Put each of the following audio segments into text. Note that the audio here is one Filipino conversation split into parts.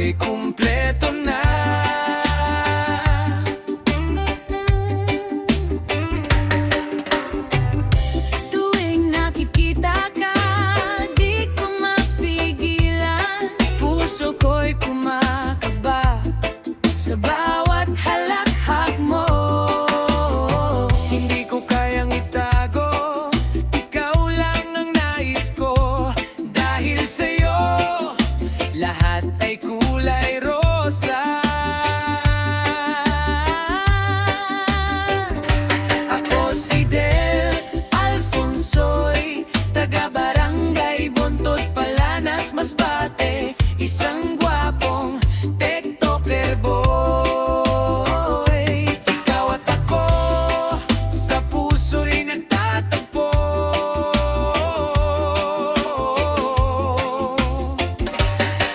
ako'y kumpleto na. Tuwing nakikita ka, di ko mapigilan. Puso ko'y kumakaba sa bawat halakhak mo. Hindi ko kayang itago, ikaw lang ang nais ko. Dahil sa'yo, lahat ay kulay rosas. Ako si Del Alfonso'y taga-barangay Bontot, Palanas, Masbate. Isang gwapong TikToker boy. Ikaw at ako sa puso'y nagtatagpo.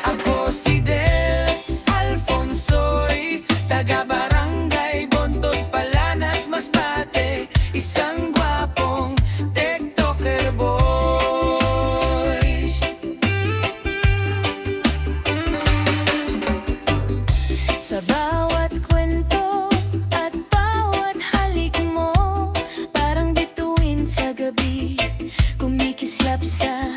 Ako si Del Alfonso'y taga-barangay Bontot, Palanas, Masbate. Isang gwapong TikToker boy. Sa bawat kwento at bawat halik mo, parang bituin sa gabi, kumikislap sa